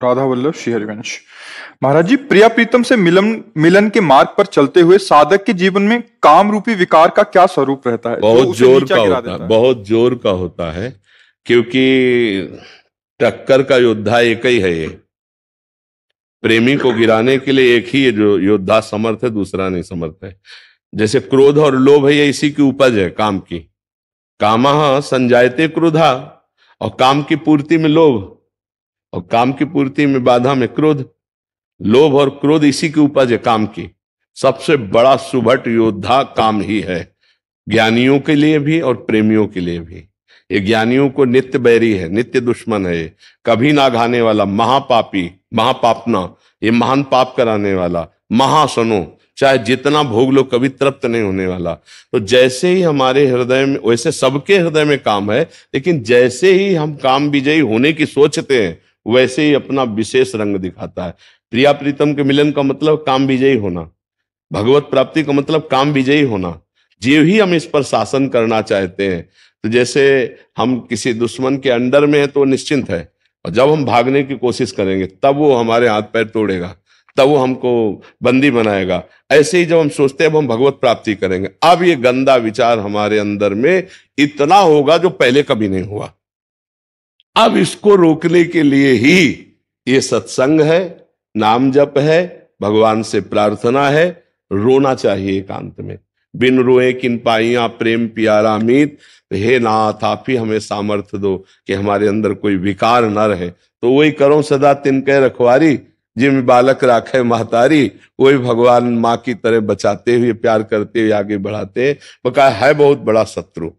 राधा वल्लभ श्री हरिवंश। महाराज जी, प्रिया प्रीतम से मिलन मिलन के मार्ग पर चलते हुए साधक के जीवन में काम रूपी विकार का क्या स्वरूप रहता है जो बहुत उसे जोर नीचा का गिरा होता है, देता है? बहुत जोर का होता है। क्योंकि टक्कर का योद्धा एक ही है। ये प्रेमी को गिराने के लिए एक ही है जो योद्धा समर्थ है, दूसरा नहीं समर्थ है। जैसे क्रोध और लोभ है, ये इसी की उपज है, काम की। कामः संजायते क्रोधा, और काम की पूर्ति में लोभ, और काम की पूर्ति में बाधा में क्रोध। लोभ और क्रोध इसी की उपज है, काम की। सबसे बड़ा सुभट योद्धा काम ही है, ज्ञानियों के लिए भी और प्रेमियों के लिए भी। ये ज्ञानियों को नित्य बैरी है, नित्य दुश्मन है, ये कभी ना घाने वाला, महापापी, महापापना, ये महान पाप कराने वाला, महासनो, चाहे जितना भोग लो कभी तृप्त नहीं होने वाला। तो जैसे ही हमारे हृदय में, वैसे सबके हृदय में काम है, लेकिन जैसे ही हम काम विजयी होने की सोचते हैं वैसे ही अपना विशेष रंग दिखाता है। प्रिया प्रीतम के मिलन का मतलब काम विजयी होना, भगवत प्राप्ति का मतलब काम विजयी होना। जो ही हम इस पर शासन करना चाहते हैं, तो जैसे हम किसी दुश्मन के अंडर में है तो निश्चिंत है, और जब हम भागने की कोशिश करेंगे तब वो हमारे हाथ पैर तोड़ेगा, तब वो हमको बंदी बनाएगा। ऐसे ही जब हम सोचते हैं अब हम भगवत प्राप्ति करेंगे, अब ये गंदा विचार हमारे अंदर में इतना होगा जो पहले कभी नहीं हुआ। अब इसको रोकने के लिए ही ये सत्संग है, नाम जप है, भगवान से प्रार्थना है। रोना चाहिए एकांत में, बिन रोए किन पाइया प्रेम प्यारा मीत। हे नाथ, आप ही हमें सामर्थ्य दो कि हमारे अंदर कोई विकार न रहे। तो वही करो सदा तिनके रखवारी, जिम बालक राखे महतारी। वही भगवान माँ की तरह बचाते हुए, प्यार करते हुए आगे बढ़ाते हैं। बका है बहुत बड़ा शत्रु,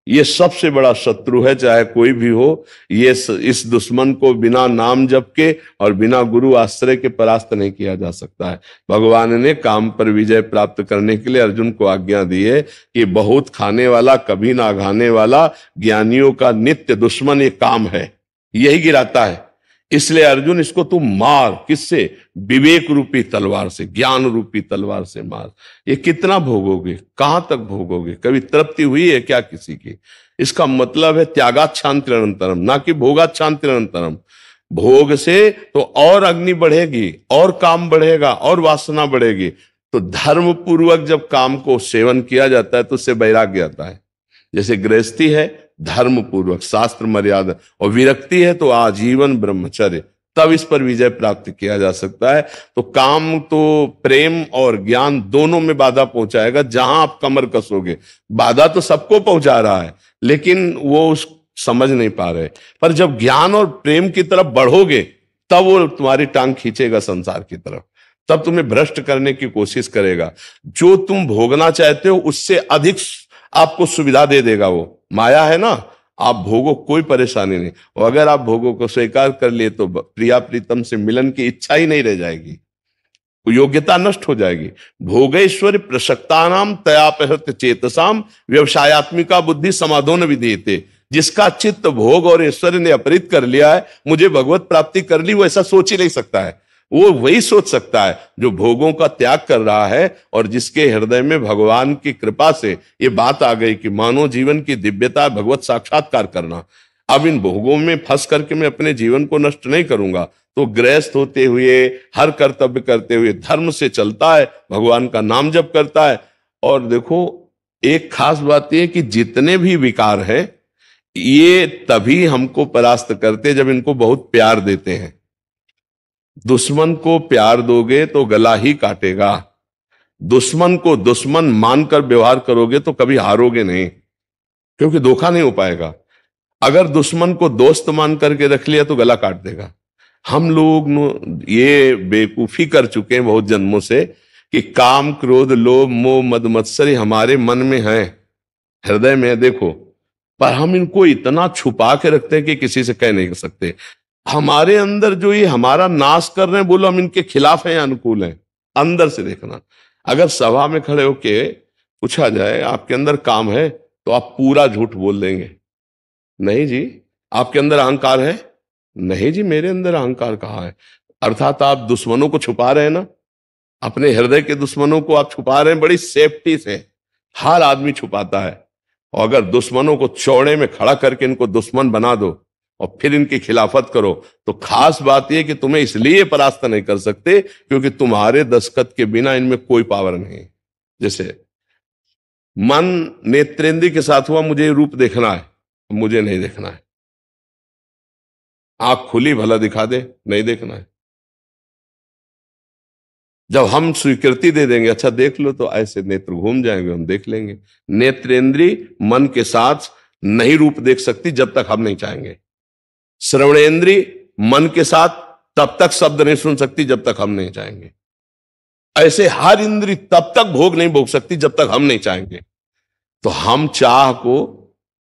ये सबसे बड़ा शत्रु है, चाहे कोई भी हो। ये इस दुश्मन को बिना नाम जप के और बिना गुरु आश्रय के परास्त नहीं किया जा सकता है। भगवान ने काम पर विजय प्राप्त करने के लिए अर्जुन को आज्ञा दी है कि बहुत खाने वाला, कभी ना घाने वाला, ज्ञानियों का नित्य दुश्मन ये काम है, यही गिराता है। इसलिए अर्जुन, इसको तुम मार। किससे? विवेक रूपी तलवार से, ज्ञान रूपी तलवार से मार। ये कितना भोगोगे, कहां तक भोगोगे? कभी तृप्ति हुई है क्या किसी की? इसका मतलब है त्यागाच्छांतिरनंतरम, ना कि भोगाच्छांतिरनंतरम। भोग से तो और अग्नि बढ़ेगी, और काम बढ़ेगा, और वासना बढ़ेगी। तो धर्म पूर्वक जब काम को सेवन किया जाता है तो उससे वैराग्य आता है। जैसे गृहस्थी है धर्म पूर्वक, शास्त्र मर्यादा, और विरक्ति है तो आजीवन ब्रह्मचर्य, तब इस पर विजय प्राप्त किया जा सकता है। तो काम तो प्रेम और ज्ञान दोनों में बाधा पहुंचाएगा। जहां आप कमर कसोगे, बाधा तो सबको पहुंचा रहा है, लेकिन वो उस समझ नहीं पा रहे। पर जब ज्ञान और प्रेम की तरफ बढ़ोगे, तब वो तुम्हारी टांग खींचेगा संसार की तरफ, तब तुम्हें भ्रष्ट करने की कोशिश करेगा। जो तुम भोगना चाहते हो उससे अधिक आपको सुविधा दे देगा। वो माया है ना, आप भोगो, कोई परेशानी नहीं। और अगर आप भोगों को स्वीकार कर लिए तो प्रिया प्रीतम से मिलन की इच्छा ही नहीं रह जाएगी, योग्यता नष्ट हो जाएगी। भोगेश्वर प्रसक्तानाम तयापहृत चेतसाम व्यवसायत्मिका बुद्धि समाधोन विधेयते। जिसका चित्त भोग और ऐश्वर्य ने अपहृत कर लिया है, मुझे भगवत प्राप्ति कर ली, वो ऐसा सोच ही नहीं सकता है। वो वही सोच सकता है जो भोगों का त्याग कर रहा है, और जिसके हृदय में भगवान की कृपा से ये बात आ गई कि मानव जीवन की दिव्यता भगवत साक्षात्कार करना। अब इन भोगों में फंस करके मैं अपने जीवन को नष्ट नहीं करूंगा। तो गृहस्थ होते हुए, हर कर्तव्य करते हुए धर्म से चलता है, भगवान का नाम जप करता है। और देखो, एक खास बात यह कि जितने भी विकार हैं ये तभी हमको परास्त करते जब इनको बहुत प्यार देते हैं। दुश्मन को प्यार दोगे तो गला ही काटेगा, दुश्मन को दुश्मन मानकर व्यवहार करोगे तो कभी हारोगे नहीं, क्योंकि धोखा नहीं हो पाएगा। अगर दुश्मन को दोस्त मान करके रख लिया तो गला काट देगा। हम लोग ये बेवकूफी कर चुके हैं बहुत जन्मों से कि काम, क्रोध, लोभ, मोह, मद मत्सरी हमारे मन में है, हृदय में है, देखो। पर हम इनको इतना छुपा के रखते हैं कि किसी से कह नहीं सकते। हमारे अंदर जो ये हमारा नाश कर रहे हैं, बोलो हम इनके खिलाफ हैं या अनुकूल हैं? अंदर से देखना। अगर सभा में खड़े होके पूछा जाए आपके अंदर काम है, तो आप पूरा झूठ बोल देंगे, नहीं जी। आपके अंदर अहंकार है? नहीं जी, मेरे अंदर अहंकार कहाँ है। अर्थात आप दुश्मनों को छुपा रहे हैं ना, अपने हृदय के दुश्मनों को आप छुपा रहे हैं। बड़ी सेफ्टी से हर आदमी छुपाता है। और अगर दुश्मनों को चौड़े में खड़ा करके इनको दुश्मन बना दो, और फिर इनकी खिलाफत करो, तो खास बात यह कि तुम्हें इसलिए परास्त नहीं कर सकते क्योंकि तुम्हारे दस्तखत के बिना इनमें कोई पावर नहीं। जैसे मन नेत्रेंद्रिय के साथ हुआ, मुझे रूप देखना है, मुझे नहीं देखना है। आंख खुली, भला दिखा दे, नहीं देखना है। जब हम स्वीकृति दे देंगे, अच्छा देख लो, तो ऐसे नेत्र घूम जाएंगे, हम देख लेंगे। नेत्रेंद्रिय मन के साथ नहीं रूप देख सकती जब तक हम नहीं चाहेंगे। श्रवणेंद्रिय मन के साथ तब तक शब्द नहीं सुन सकती जब तक हम नहीं चाहेंगे। ऐसे हर इंद्रिय तब तक भोग नहीं भोग सकती जब तक हम नहीं चाहेंगे। तो हम चाह को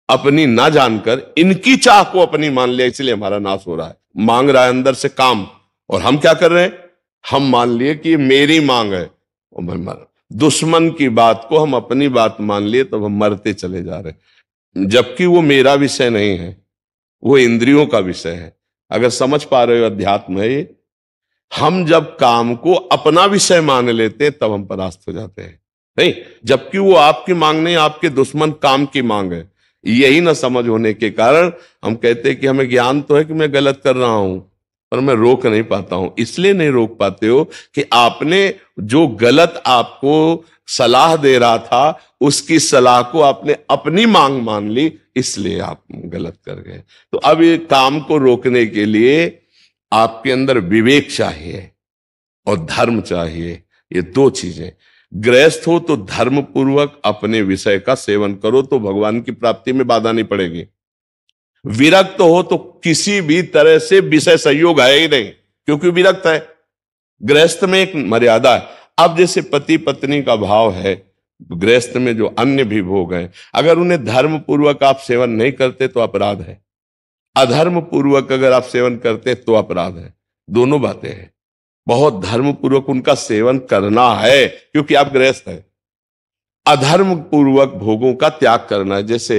अपनी ना जानकर इनकी चाह को अपनी मान लिया, इसलिए हमारा नाश हो रहा है। मांग रहा है अंदर से काम, और हम क्या कर रहे हैं, हम मान लिए कि मेरी मांग है, और मैं मर। दुश्मन की बात को हम अपनी बात मान लिए, तो हम मरते चले जा रहे हैं, जबकि वो मेरा विषय नहीं है, वो इंद्रियों का विषय है। अगर समझ पा रहे हो अध्यात्म है ये। हम जब काम को अपना विषय मान लेते हैं तब हम परास्त हो जाते हैं। नहीं, जबकि वो आपकी मांग नहीं, आपके दुश्मन काम की मांग है। यही ना समझ होने के कारण हम कहते हैं कि हमें ज्ञान तो है कि मैं गलत कर रहा हूं, पर मैं रोक नहीं पाता हूं। इसलिए नहीं रोक पाते हो कि आपने जो गलत आपको सलाह दे रहा था, उसकी सलाह को आपने अपनी मांग मान ली, इसलिए आप गलत कर गए। तो अब ये काम को रोकने के लिए आपके अंदर विवेक चाहिए और धर्म चाहिए। ये दो चीजें। गृहस्थ हो तो धर्म पूर्वक अपने विषय का सेवन करो, तो भगवान की प्राप्ति में बाधा नहीं पड़ेगी। विरक्त हो तो किसी भी तरह से विषय संयोग है ही नहीं, क्योंकि विरक्त है। गृहस्थ में एक मर्यादा है। अब जैसे पति पत्नी का भाव है, गृहस्थ में जो अन्य भी भोग हैं, अगर उन्हें धर्म पूर्वक आप सेवन नहीं करते तो अपराध है, अधर्म पूर्वक अगर आप सेवन करते तो अपराध है। दोनों बातें हैं। बहुत धर्म पूर्वक उनका सेवन करना है क्योंकि आप गृहस्थ हैं, अधर्म पूर्वक भोगों का त्याग करना है। जैसे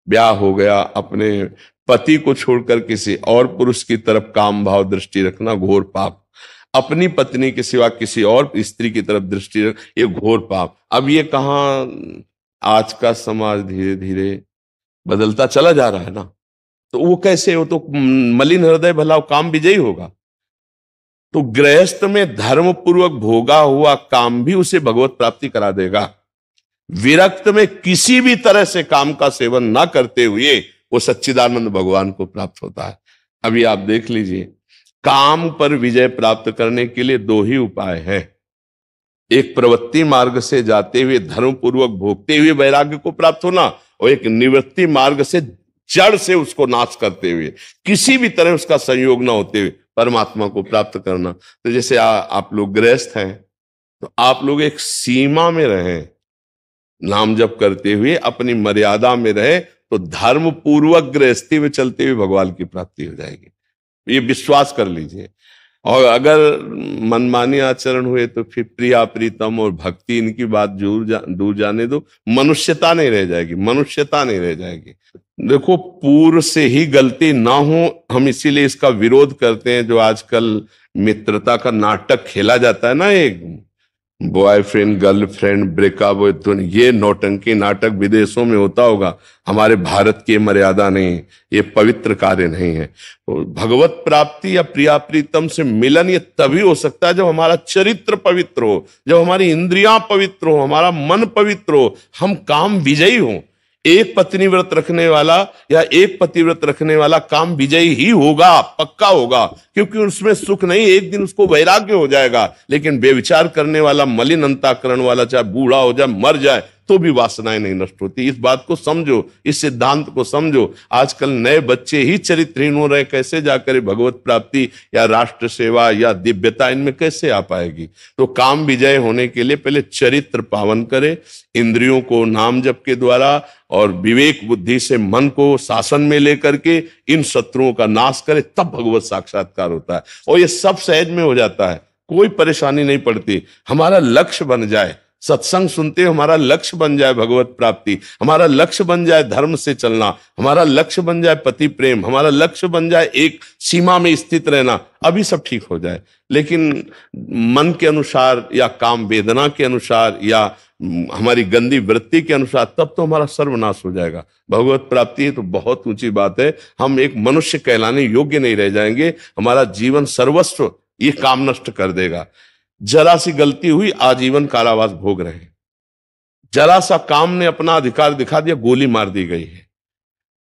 ब्याह हो गया, अपने पति को छोड़कर किसी और पुरुष की तरफ काम भाव दृष्टि रखना घोर पाप, अपनी पत्नी के सिवा किसी और स्त्री की तरफ दृष्टि रख, ये घोर पाप। अब ये कहां, आज का समाज धीरे धीरे बदलता चला जा रहा है ना, तो वो कैसे हो, तो मलिन हृदय भला काम विजयी होगा। तो गृहस्थ में धर्म पूर्वक भोगा हुआ काम भी उसे भगवत प्राप्ति करा देगा। विरक्त में किसी भी तरह से काम का सेवन ना करते हुए वो सच्चिदानंद भगवान को प्राप्त होता है। अभी आप देख लीजिए, काम पर विजय प्राप्त करने के लिए दो ही उपाय हैं। एक प्रवृत्ति मार्ग से जाते हुए धर्म पूर्वक भोगते हुए वैराग्य को प्राप्त होना, और एक निवृत्ति मार्ग से जड़ से उसको नाश करते हुए, किसी भी तरह उसका संयोग ना होते हुए परमात्मा को प्राप्त करना। तो जैसे आप लोग गृहस्थ हैं, तो आप लोग एक सीमा में रहें, नाम जप करते हुए अपनी मर्यादा में रहे, तो धर्म पूर्वक गृहस्थी में चलते हुए भगवान की प्राप्ति हो जाएगी। ये विश्वास कर लीजिए। और अगर मनमानी आचरण हुए तो फिर प्रिया प्रीतम और भक्ति, इनकी बात दूर जाने दो, मनुष्यता नहीं रह जाएगी, मनुष्यता नहीं रह जाएगी। देखो, पूर्व से ही गलती ना हो, हम इसीलिए इसका विरोध करते हैं। जो आजकल मित्रता का नाटक खेला जाता है ना, एक बॉयफ्रेंड गर्लफ्रेंड ब्रेकअप, तो ये नौटंकी नाटक विदेशों में होता होगा, हमारे भारत की मर्यादा नहीं, ये पवित्र कार्य नहीं है। तो भगवत प्राप्ति या प्रिया प्रीतम से मिलन ये तभी हो सकता है जब हमारा चरित्र पवित्र हो, जब हमारी इंद्रियां पवित्र हो, हमारा मन पवित्र हो, हम काम विजयी हो। एक पत्नी व्रत रखने वाला या एक पतिव्रत रखने वाला काम विजयी ही होगा, पक्का होगा, क्योंकि उसमें सुख नहीं, एक दिन उसको वैराग्य हो जाएगा। लेकिन बेविचार करने वाला, मलिन अंतःकरण वाला, चाहे बूढ़ा हो जाए, मर जाए, तो भी वासनाएं नहीं नष्ट होती। इस बात को समझो, इस सिद्धांत को समझो। आजकल नए बच्चे ही चरित्रहीन हो रहे, कैसे जाकर भगवत प्राप्ति या राष्ट्र सेवा या दिव्यता इनमें कैसे आ पाएगी। तो काम विजय होने के लिए पहले चरित्र पावन करे, इंद्रियों को नाम जप के द्वारा और विवेक बुद्धि से मन को शासन में लेकर के इन शत्रुओं का नाश करे, तब भगवत साक्षात्कार होता है। और ये सब सहज में हो जाता है, कोई परेशानी नहीं पड़ती। हमारा लक्ष्य बन जाए, सत्संग सुनते हमारा लक्ष्य बन जाए भगवत प्राप्ति, हमारा लक्ष्य बन जाए धर्म से चलना, हमारा लक्ष्य बन जाए पति प्रेम, हमारा लक्ष्य बन जाए एक सीमा में स्थित रहना, अभी सब ठीक हो जाए। लेकिन मन के अनुसार या काम वेदना के अनुसार या हमारी गंदी वृत्ति के अनुसार, तब तो हमारा सर्वनाश हो जाएगा। भगवत प्राप्ति है तो बहुत ऊंची बात है, हम एक मनुष्य कहलाने योग्य नहीं रह जाएंगे, हमारा जीवन सर्वस्व ये काम नष्ट कर देगा। जरा सी गलती हुई, आजीवन कारावास भोग रहे हैं। जरा सा काम ने अपना अधिकार दिखा दिया, गोली मार दी गई है।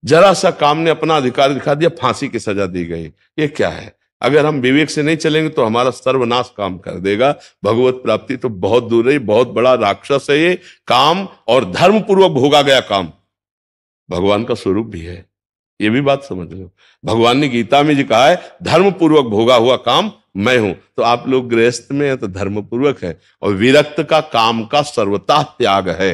जरा सा काम ने अपना अधिकार दिखा दिया, फांसी की सजा दी गई। ये क्या है? अगर हम विवेक से नहीं चलेंगे तो हमारा सर्वनाश काम कर देगा। भगवत प्राप्ति तो बहुत दूर है, बहुत बड़ा राक्षस है ये काम, और धर्म पूर्वक भोगा गया काम भगवान का स्वरूप भी है, ये भी बात समझ लो। भगवान ने गीता में जी कहा है, धर्म पूर्वक भोगा हुआ काम मैं हूं। तो आप लोग गृहस्थ में है तो धर्म पूर्वक है, और विरक्त का काम का सर्वतः त्याग है।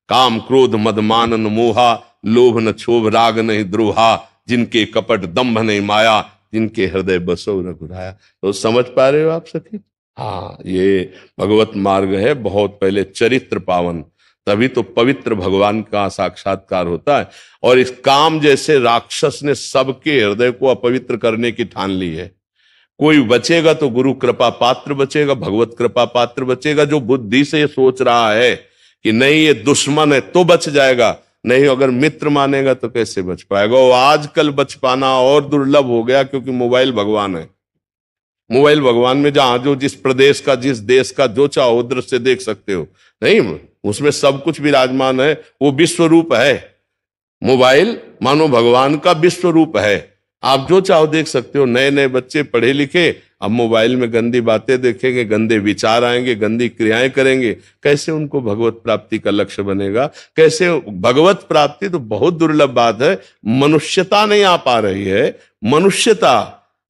काम क्रोध मद मान न मोहा, लोभ न क्षोभ राग नहीं द्रोहा, जिनके कपट दंभ नहीं माया, जिनके हृदय बसो रघुराया। तो समझ पा रहे हो आप सखी? हाँ, ये भगवत मार्ग है, बहुत पहले चरित्र पावन, तभी तो पवित्र भगवान का साक्षात्कार होता है। और इस काम जैसे राक्षस ने सबके हृदय को अपवित्र करने की ठान ली है। कोई बचेगा तो गुरु कृपा पात्र बचेगा, भगवत कृपा पात्र बचेगा, जो बुद्धि से ये सोच रहा है कि नहीं ये दुश्मन है तो बच जाएगा, नहीं अगर मित्र मानेगा तो कैसे बच पाएगा। और आजकल बच पाना और दुर्लभ हो गया, क्योंकि मोबाइल भगवान है। मोबाइल भगवान में जहां जो जिस प्रदेश का, जिस देश का जो चाहो दृश्य देख सकते हो, नहीं उसमें सब कुछ विराजमान है, वो विश्व रूप है। मोबाइल मानो भगवान का विश्व रूप है, आप जो चाहो देख सकते हो। नए नए बच्चे पढ़े लिखे अब मोबाइल में गंदी बातें देखेंगे, गंदे विचार आएंगे, गंदी क्रियाएं करेंगे, कैसे उनको भगवत प्राप्ति का लक्ष्य बनेगा? कैसे? भगवत प्राप्ति तो बहुत दुर्लभ बात है, मनुष्यता नहीं आ पा रही है।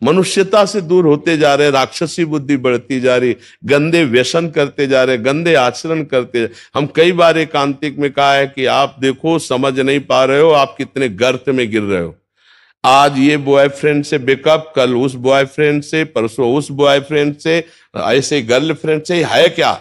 मनुष्यता से दूर होते जा रहे, राक्षसी बुद्धि बढ़ती जा रही, गंदे व्यसन करते जा रहे, गंदे आचरण करते। हम कई बार एकांतिक में कहा है कि आप देखो, समझ नहीं पा रहे हो, आप कितने गर्त में गिर रहे हो। आज ये बॉयफ्रेंड से बेकअप, कल उस बॉयफ्रेंड से, परसों उस बॉयफ्रेंड से, ऐसे गर्लफ्रेंड से, है क्या?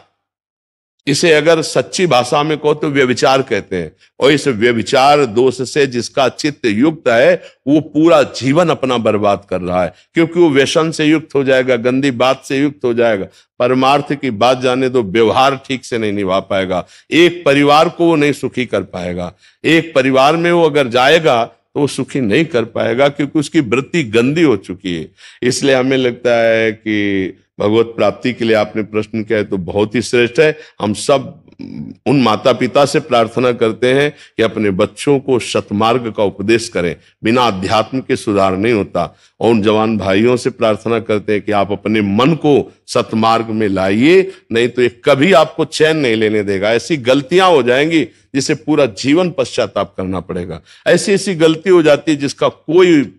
इसे अगर सच्ची भाषा में कहो तो व्यभिचार कहते हैं। और इस व्यभिचार दोष से जिसका चित्त युक्त है, वो पूरा जीवन अपना बर्बाद कर रहा है, क्योंकि वो व्यसन से युक्त हो जाएगा, गंदी बात से युक्त हो जाएगा। परमार्थ की बात जाने दो, व्यवहार ठीक से नहीं निभा पाएगा, एक परिवार को वो नहीं सुखी कर पाएगा। एक परिवार में वो अगर जाएगा तो वो सुखी नहीं कर पाएगा, क्योंकि उसकी वृत्ति गंदी हो चुकी है। इसलिए हमें लगता है कि भगवत प्राप्ति के लिए आपने प्रश्न किया है तो बहुत ही श्रेष्ठ है। हम सब उन माता पिता से प्रार्थना करते हैं कि अपने बच्चों को सतमार्ग का उपदेश करें, बिना अध्यात्म के सुधार नहीं होता। और उन जवान भाइयों से प्रार्थना करते हैं कि आप अपने मन को सतमार्ग में लाइए, नहीं तो ये कभी आपको चैन नहीं लेने देगा। ऐसी गलतियां हो जाएंगी जिसे पूरा जीवन पश्चाताप करना पड़ेगा। ऐसी ऐसी गलती हो जाती है जिसका कोई,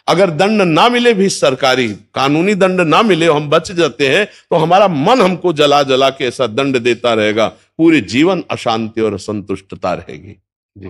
अगर दंड ना मिले भी, सरकारी कानूनी दंड ना मिले, हम बच जाते हैं, तो हमारा मन हमको जला जला के ऐसा दंड देता रहेगा, पूरे जीवन अशांति और असंतुष्टता रहेगी। जी।